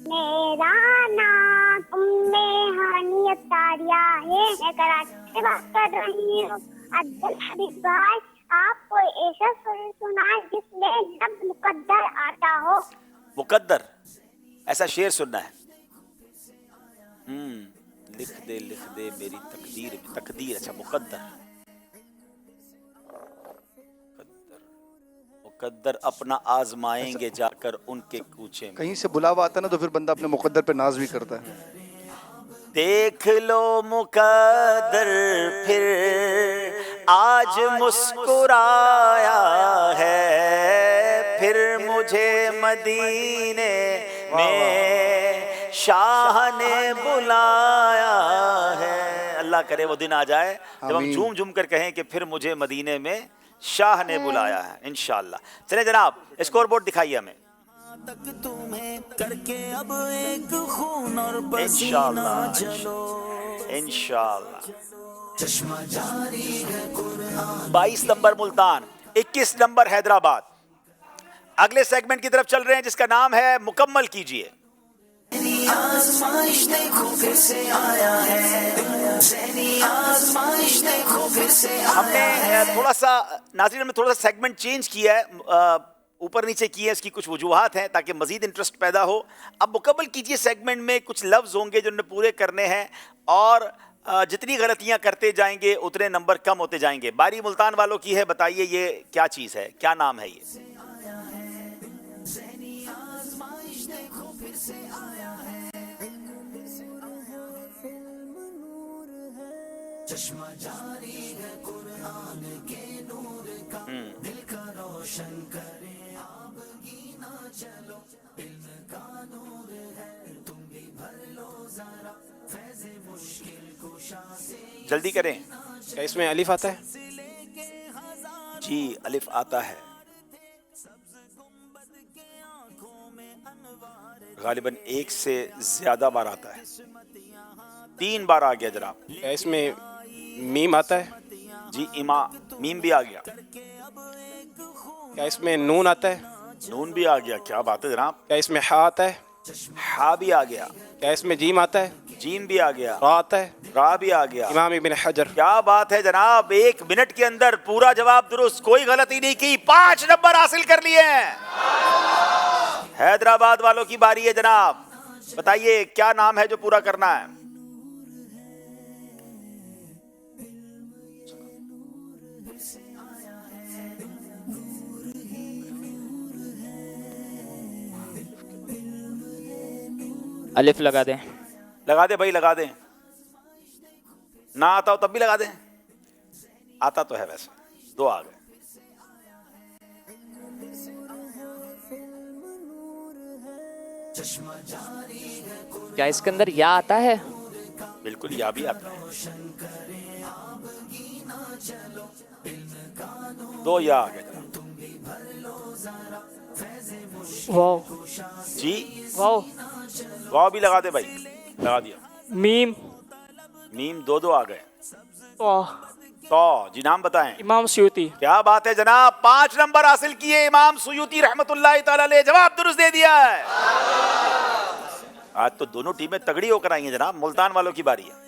L: میرا نام ہانی اتاریہ ہے, میں کراچی سے بات کر رہی ہوں. عبدالحبیب بھائی, آپ کو ایسا سنائے جس میں جب مقدر آتا ہو.
B: مقدر, ایسا شعر سننا ہے. لکھ دے میری تقدیر میں. تقدیر, اچھا مقدر. مقدر اپنا آزمائیں گے جا کر ان کے کوچے میں.
K: کہیں سے بلاوا آتا نا تو پھر بندہ اپنے مقدر پہ ناز بھی کرتا ہے.
B: دیکھ لو مقدر پھر آج مسکرایا ہے, پھر مجھے مدینے میں شاہ نے بلایا ہے. اللہ کرے وہ دن آ جائے جب ہم جھوم جھوم کر کہیں کہ پھر مجھے مدینے میں شاہ نے بلایا ہے, انشاءاللہ. چلیں جناب اسکور بورڈ دکھائیے ہمیں.
A: تک تمہیں کر کے اب ایک خون اور پسینہ چلو
B: انشاءاللہ.
A: چشمہ جاری ہے قرآن.
B: 22 نمبر ملتان, 21 نمبر حیدرآباد. اگلے سیگمنٹ کی طرف چل رہے ہیں جس کا نام ہے مکمل کیجئے.
A: آزمائش دیکھو پھر سے آیا ہے, ذہنی آزمائش دیکھو پھر سے آیا ہے.
B: ہم نے تھوڑا سا ناظرین میں تھوڑا سا سیگمنٹ چینج کیا ہے, اوپر نیچے کیے ہیں. اس کی کچھ وجوہات ہیں تاکہ مزید انٹرسٹ پیدا ہو. اب مکمل کیجئے سیگمنٹ میں کچھ لفظ ہوں گے جو انہیں پورے کرنے ہیں, اور جتنی غلطیاں کرتے جائیں گے اتنے نمبر کم ہوتے جائیں گے. باری ملتان والوں کی ہے, بتائیے یہ کیا چیز ہے, کیا نام ہے یہ؟
A: چشمہ جاری ہے قرآن کے نور کا, دل کا روشن کرے آب گینا چلو. علم کا نور ہے تم بھی بھر لو ذرا, فیض مشکل کشا سے.
B: جلدی کریں.
E: کیا اس میں الف آتا ہے؟
B: جی الف آتا ہے. غالباً 1 سے زیادہ بار آتا ہے. 3 بار آ گیا جناب.
E: کیا اس میں میم آتا ہے؟
B: جی میم بھی آ گیا.
E: کیا اس میں نون آتا ہے؟
B: نون بھی آ گیا. کیا بات ہے جناب.
E: کیا اس میں ہا آتا ہے؟
B: ہا بھی آ گیا.
E: کیا اس میں جیم آتا ہے؟
B: جیم بھی آ گیا.
E: را آتا ہے؟
B: را بھی آ گیا.
E: امام ابن حجر.
B: کیا بات ہے جناب, 1 منٹ کے اندر پورا جواب درست, کوئی غلطی نہیں کی. 5 نمبر حاصل کر لیے ہیں. حیدرآباد والوں کی باری ہے جناب, بتائیے کیا نام ہے جو پورا کرنا ہے؟
I: الف لگا دیں.
B: لگا دیں بھائی, لگا دیں. نہ آتا ہو تب بھی لگا دیں. آتا تو ہے ویسے. 2 آ گئے.
H: کیا اس کے اندر یا آتا ہے؟
B: بالکل یا بھی آتا ہے. 2 یا آ گئے جناب.
J: واو.
B: جی
J: واو.
B: واو بھی لگا دے بھائی. لگا دیا.
J: میم.
B: میم 2 آ گئے.
J: واہ.
B: جی نام بتائیں.
J: امام سیوطی.
B: کیا بات ہے جناب, 5 نمبر حاصل کیے. امام سیوطی رحمت اللہ تعالی علیہ, جواب درست دے دیا ہے. آج تو دونوں ٹیمیں تگڑی ہو کر آئی ہیں جناب. ملتان والوں کی باری ہے.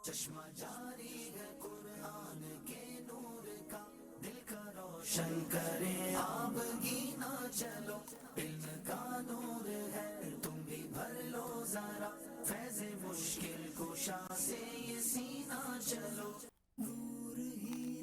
A: چشمہ جاری ہے قرآن کے نور کا, دل کا روشن کرے آب گینا چلو. علم کا نور ہے تم بھی بھر لو ذرا, فیض مشکل کشا سے یہ سینہ چلو. نور ہی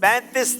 B: 35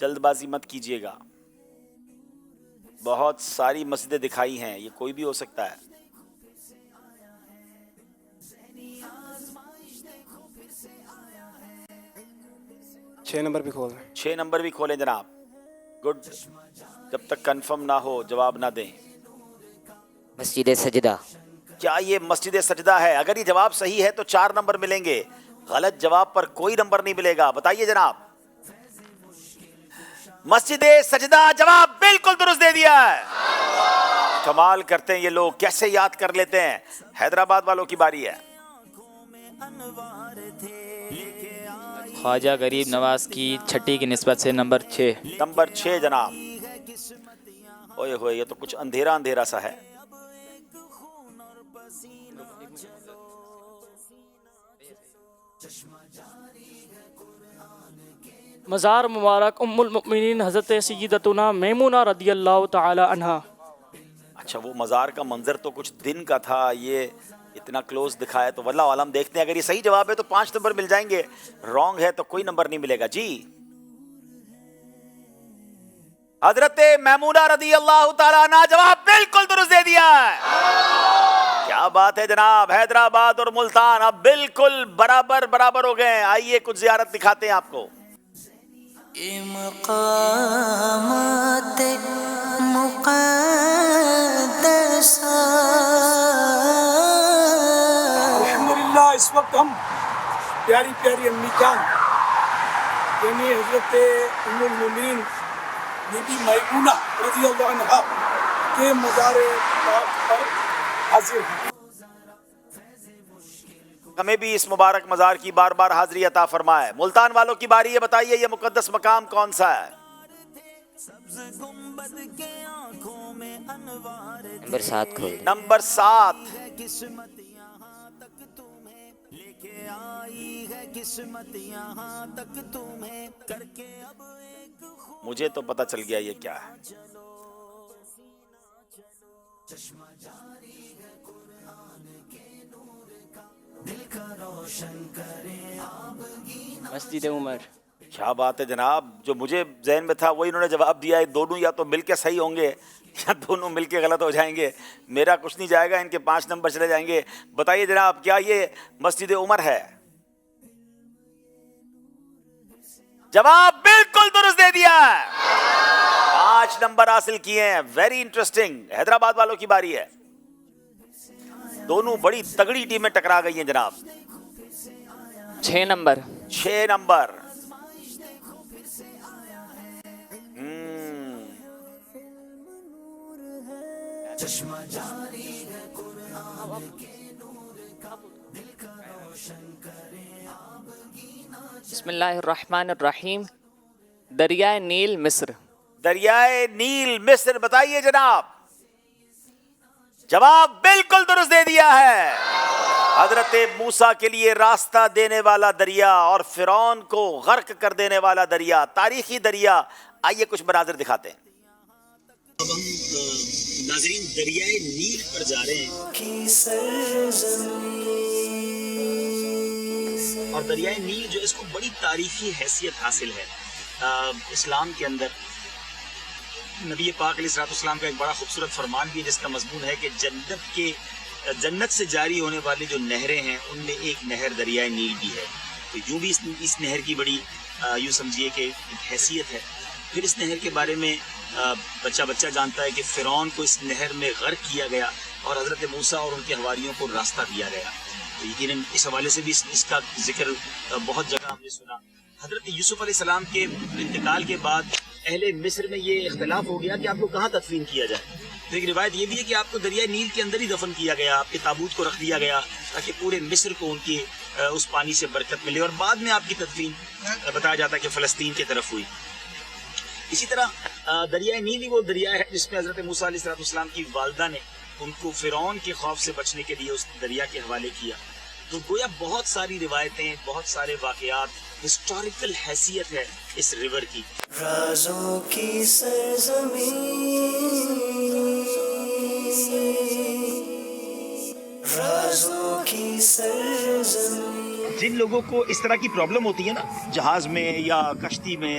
B: جلد بازی مت کیجیے گا. بہت ساری مسجدیں دکھائی ہیں, یہ کوئی بھی ہو سکتا ہے.
E: چھ نمبر بھی کھول دیں.
B: 6 نمبر بھی کھولیں جناب. گڈ. جب تک کنفرم نہ ہو جواب نہ دیں.
G: مسجد سجدہ.
B: کیا یہ مسجد سجدہ ہے؟ اگر یہ جواب صحیح ہے تو 4 نمبر ملیں گے, غلط جواب پر کوئی نمبر نہیں ملے گا. بتائیے جناب. مسجد سجدہ جواب بالکل درست دے دیا ہے. کمال کرتے ہیں یہ لوگ, کیسے یاد کر لیتے ہیں. حیدرآباد والوں کی باری ہے.
I: خواجہ غریب نواز کی چھٹی کی نسبت سے نمبر 6.
B: نمبر 6 جناب. اوئے ہوئے, یہ تو کچھ اندھیرا اندھیرا سا ہے.
J: مزار مبارک ام المؤمنین حضرت سیدتنا میمونہ رضی اللہ تعالی عنہا.
B: اچھا, وہ مزار کا منظر تو کچھ دن کا تھا, یہ اتنا کلوز دکھایا تو واللہ عالم. دیکھتے ہیں, اگر یہ صحیح جواب ہے تو 5 نمبر مل جائیں گے, رانگ ہے تو کوئی نمبر نہیں ملے گا. جی, حضرت میمونہ رضی اللہ تعالیٰ عنہ جواب بالکل درست دے دیا ہے. کیا بات ہے جناب. حیدرآباد اور ملتان اب بالکل برابر برابر ہو گئے ہیں. آئیے کچھ زیارت دکھاتے ہیں آپ کو.
A: مقامات مقدسہ.
Q: الحمدللہ اس وقت ہم پیاری پیاری امی جان یعنی حضرت ام المومنین بی بی میمونہ رضی اللہ عنہا کے مزار پاک پر حاضر ہیں.
B: ہمیں بھی اس مبارک مزار کی بار بار حاضری عطا فرمائے. ملتان والوں کی باری ہے, بتائیے یہ مقدس مقام کون سا ہے؟
G: نمبر 7 کھول دیں.
B: نمبر 7. مجھے تو پتہ چل گیا یہ کیا ہے.
F: مسجد عمر.
B: کیا بات ہے جناب. جو مجھے ذہن میں تھا وہی انہوں نے جواب دیا ہے. دونوں یا تو مل کے صحیح ہوں گے یا دونوں مل کے غلط ہو جائیں گے. میرا کچھ نہیں جائے گا, ان کے 5 نمبر چلے جائیں گے. بتائیے جناب, کیا یہ مسجد عمر ہے؟ جواب بالکل درست دے دیا ہے. 5 نمبر حاصل کیے ہیں. Very interesting. حیدرآباد والوں کی باری ہے. دونوں بڑی تگڑی ٹیمیں ٹکرا گئی ہیں جناب.
H: 6 نمبر.
B: 6 نمبر.
H: بسم اللہ الرحمن الرحیم. دریائے نیل مصر.
B: دریائے نیل مصر. بتائیے جناب. جواب بالکل درست دے دیا ہے. حضرت موسیٰ کے لیے راستہ دینے والا دریا اور فرعون کو غرق کر دینے والا دریا, تاریخی دریا. آئیے کچھ مناظر دکھاتے ہیں. اب ہم ناظرین دریائے نیل پر جا رہے ہیں, اور دریائے نیل جو اس کو بڑی تاریخی حیثیت حاصل ہے اسلام کے اندر. نبی پاک علیہ الصلوۃ والسلام کا ایک بڑا خوبصورت فرمان بھی ہے جس کا مضمون ہے کہ جنت سے جاری ہونے والی جو نہریں ہیں ان میں ایک نہر دریائے نیل بھی ہے. تو یوں بھی اس نہر کی بڑی یوں سمجھیے کہ ایک حیثیت ہے. پھر اس نہر کے بارے میں بچہ جانتا ہے کہ فرعون کو اس نہر میں غرق کیا گیا اور حضرت موسیٰ اور ان کے حواریوں کو راستہ دیا گیا. تو یقیناً اس حوالے سے بھی اس کا ذکر بہت جگہ ہم نے سنا. حضرت یوسف علیہ السلام کے انتقال کے بعد اہل مصر میں یہ اختلاف ہو گیا کہ آپ کو کہاں تدفین کیا جائے. تو ایک روایت یہ بھی ہے کہ آپ کو دریائے نیل کے اندر ہی دفن کیا گیا, آپ کے تابوت کو رکھ دیا گیا تاکہ پورے مصر کو ان کی اس پانی سے برکت ملے, اور بعد میں آپ کی تدفین بتایا جاتا ہے کہ فلسطین کی طرف ہوئی. اسی طرح دریائے نیل ہی وہ دریا ہے جس میں حضرت موسیٰ علیہ السلام کی والدہ نے ان کو فرعون کے خوف سے بچنے کے لیے اس دریا کے حوالے کیا. تو گویا بہت ساری روایتیں, بہت سارے واقعات, ہسٹوریکل حیثیت ہے اس ریور کی.
A: رازوں کی سرزمین, رازوں کی سرزمین.
B: جن لوگوں کو اس طرح کی پرابلم ہوتی ہے نا جہاز میں یا کشتی میں,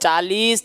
I: 40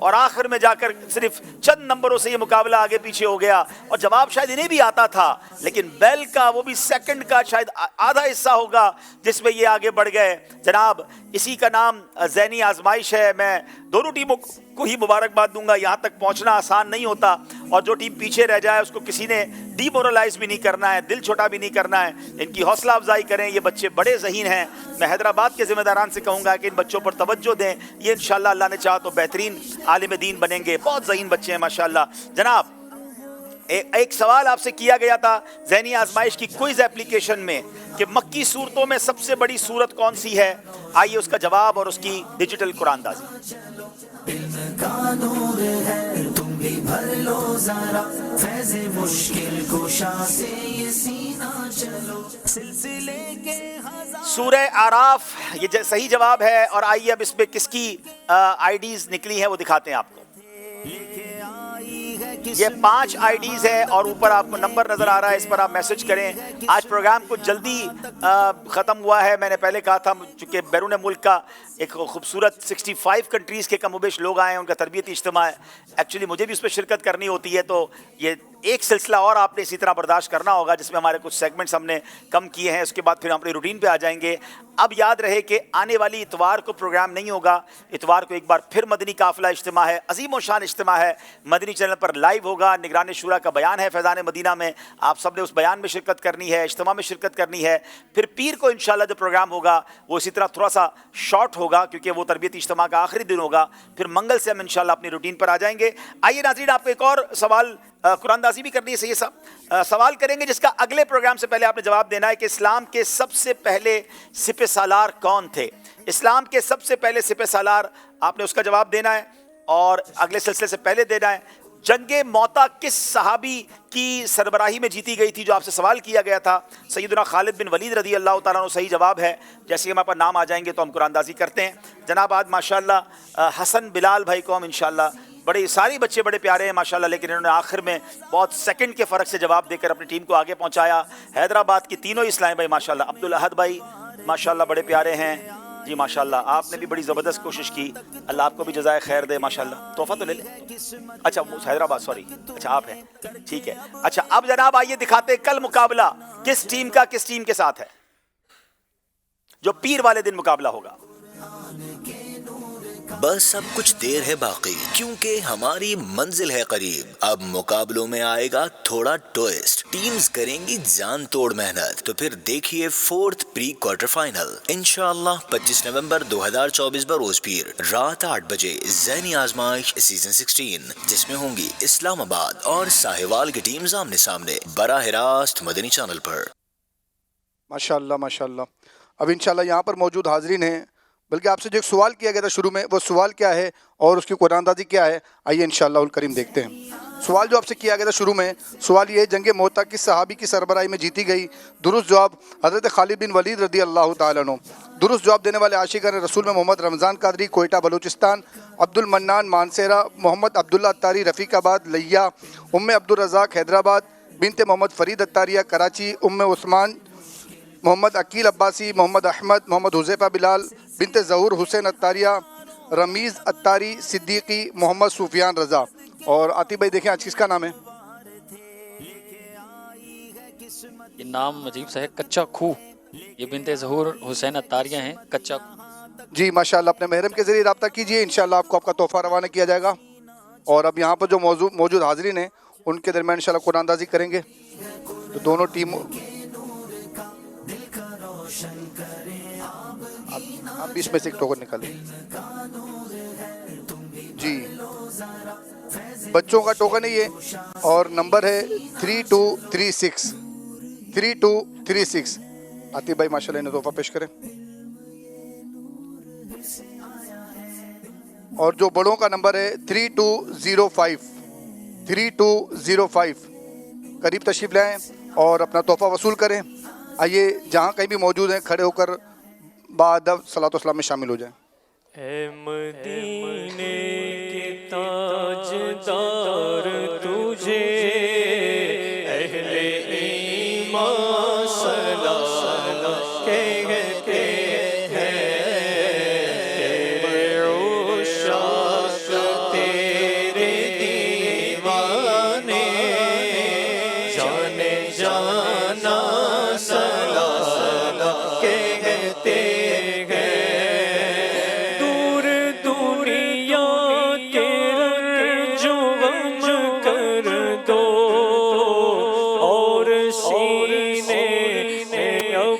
B: اور آخر میں جا کر صرف چند نمبروں سے یہ مقابلہ آگے پیچھے ہو گیا، اور جواب شاید انہیں بھی آتا تھا، لیکن بیل کا وہ بھی سیکنڈ کا شاید آدھا حصہ ہوگا جس میں یہ آگے بڑھ گئے۔ جناب اسی کا نام ذہنی آزمائش ہے۔ میں دونوں ٹیموں کو ہی مبارکباد دوں گا، یہاں تک پہنچنا آسان نہیں ہوتا، اور جو ٹیم پیچھے رہ جائے اس کو کسی نے ڈی مورلائز بھی نہیں کرنا ہے، دل چھوٹا بھی نہیں کرنا ہے، ان کی حوصلہ افزائی کریں۔ یہ بچے بڑے ذہین ہیں، میں حیدرآباد کے ذمہ داران سے کہوں گا کہ ان بچوں پر توجہ دیں، یہ انشاءاللہ اللہ نے چاہا تو بہترین عالم دین بنیں گے، بہت ذہین بچے ہیں ماشاءاللہ۔ جناب ایک سوال آپ سے کیا گیا تھا ذہنی آزمائش کی کوئز اپلیکیشن میں کہ مکی صورتوں میں سب سے بڑی صورت کون سی ہے، آئیے اس کا جواب اور اس کی ڈیجیٹل قرآن دازی۔
A: علم کا نور ہے تم بھی بھر لو ذرا، فیض مشکل کشا سے یہ سینہ چلو، سلسلے کے
B: سورہ آراف یہ صحیح جواب ہے، اور آئیے اب اس میں کس کی آئی ڈیز نکلی ہیں وہ دکھاتے ہیں آپ کو۔ یہ 5 آئی ڈیز ہے اور اوپر آپ کو نمبر نظر آ رہا ہے، اس پر آپ میسج کریں۔ آج پروگرام کو جلدی ختم ہوا ہے، میں نے پہلے کہا تھا چونکہ بیرون ملک کا ایک خوبصورت 65 کنٹریز کے کم و بیش لوگ آئے ہیں، ان کا تربیتی اجتماع ہے، ایکچولی مجھے بھی اس پہ شرکت کرنی ہوتی ہے، تو یہ ایک سلسلہ اور آپ نے اسی طرح برداشت کرنا ہوگا جس میں ہمارے کچھ سیگمنٹس ہم نے کم کیے ہیں، اس کے بعد پھر ہم اپنی روٹین پہ آ جائیں گے۔ اب یاد رہے کہ آنے والی اتوار کو پروگرام نہیں ہوگا، اتوار کو ایک بار پھر مدنی قافلہ اجتماع ہے، عظیم و شان اجتماع ہے، مدنی چینل پر لائیو ہوگا، نگران شورا کا بیان ہے فیضان مدینہ میں، آپ سب نے اس بیان میں شرکت کرنی ہے، اجتماع میں شرکت کرنی ہے۔ پھر پیر کو انشاءاللہ جو پروگرام ہوگا وہ اسی طرح تھوڑا سا شارٹ ہوگا کیونکہ وہ تربیتی اجتماع کا آخری دن ہوگا، پھر منگل سے ہم انشاءاللہ اپنی روٹین پر آ جائیں گے۔ آئیے ناظرین آپ کو ایک اور سوال قرآن دازی بھی کرنی ہے، صحیح صاحب سوال کریں گے جس کا اگلے پروگرام سے پہلے آپ نے جواب دینا ہے کہ اسلام کے سب سے پہلے سپہ سالار کون تھے۔ اسلام کے سب سے پہلے سپہ سالار آپ نے اس کا جواب دینا ہے اور اگلے سلسلے سے پہلے دینا ہے۔ جنگ موتا کس صحابی کی سربراہی میں جیتی گئی تھی جو آپ سے سوال کیا گیا تھا؟ سیدنا خالد بن ولید رضی اللہ تعالیٰ عنہ صحیح جواب ہے۔ جیسے ہی ہمارے پاس نام آ جائیں گے تو ہم قرآن دازی کرتے ہیں۔ جناب آج ماشاءاللہ حسن بلال بھائی کو ہم انشاءاللہ بڑے ساری بچے بڑے پیارے ہیں ماشاءاللہ، لیکن انہوں نے آخر میں بہت سیکنڈ کے فرق سے جواب دے کر اپنی ٹیم کو آگے پہنچایا۔ حیدرآباد کی تینوں اسلام بھائی ماشاءاللہ، عبدالاحد بھائی ماشاءاللہ بڑے پیارے ہیں جی ماشاءاللہ، آپ نے بھی بڑی زبردست کوشش کی، اللہ آپ کو بھی جزائے خیر دے ماشاءاللہ۔ تحفہ تو لے لیں، اچھا حیدرآباد سوری، اچھا آپ ہیں، ٹھیک ہے۔ اچھا اب جناب آئیے دکھاتے کل مقابلہ کس ٹیم کا کس ٹیم کے ساتھ ہے جو پیر والے دن مقابلہ ہوگا۔
C: بس اب کچھ دیر ہے باقی کیونکہ ہماری منزل ہے قریب۔ اب مقابلوں میں آئے گا تھوڑا ٹوئسٹ، ٹیمز کریں گی جان توڑ محنت، تو پھر دیکھیے 4تھ پری کوارٹر فائنل انشاءاللہ 25 نومبر 2024 بروز پیر رات 8 بجے ذہنی آزمائش سیزن 16، جس میں ہوں گی اسلام آباد اور ساہیوال کی ٹیمز آمنے سامنے براہ راست مدنی چینل پر۔
K: ماشاءاللہ ماشاءاللہ۔ اب انشاءاللہ یہاں پر موجود حاضرین ہیں، بلکہ آپ سے جو ایک سوال کیا گیا تھا شروع میں، وہ سوال کیا ہے اور اس کی قرآن دازی کیا ہے، آئیے انشاءاللہ الکریم دیکھتے ہیں۔ سوال جو آپ سے کیا گیا تھا شروع میں، سوال یہ ہے جنگ موتا کس صحابی کی سربراہی میں جیتی گئی؟ درست جواب حضرت خالد بن ولید رضی اللہ تعالیٰ عنہ۔ درست جواب دینے والے عاشقان رسول میں محمد رمضان قادری کوئٹہ بلوچستان، عبد المنان مانسیرہ، محمد عبداللہ اتاری رفیق آباد لیا، ام عبدالرزاق حیدرآباد، بنت محمد فرید اتاریہ کراچی، ام عثمان محمد عقیل عباسی، محمد احمد، محمد حذیفہ بلال، بنت ظہور حسین اتاریہ، رمیز اتاری صدیقی، محمد سفیان رضا۔ اور عاطف بھائی دیکھیں آج کس کا نام ہے؟
R: یہ نام عجیب سا ہے، کچا کھو۔ یہ بنت ظہور حسین اتاریہ ہیں، کچا کھو۔
K: جی ماشاءاللہ، اپنے محرم کے ذریعے رابطہ کیجئے، انشاءاللہ آپ کو آپ کا تحفہ روانہ کیا جائے گا۔ اور اب یہاں پر جو موجود حاضرین ہیں ان کے درمیان انشاءاللہ قرآن دازی کریں گے، تو دونوں ٹیموں آپ بھی اس میں سے ایک ٹوکن نکالیں جی، بچوں کا ٹوکن ہے یہ، اور نمبر ہے 3236 3236۔ عاطف بھائی ماشاءاللہ انہیں تحفہ پیش کریں۔ اور جو بڑوں کا نمبر ہے 3205 قریب تشریف لائیں اور اپنا تحفہ وصول کریں۔ آئیے جہاں کہیں بھی موجود ہیں کھڑے ہو کر بادب صلاۃ و سلام میں شامل ہو جائیں۔
S: اے مدینے کے تاجدار تجھے اہل ایمان سلام کہتے ہیں، عشاق تیرے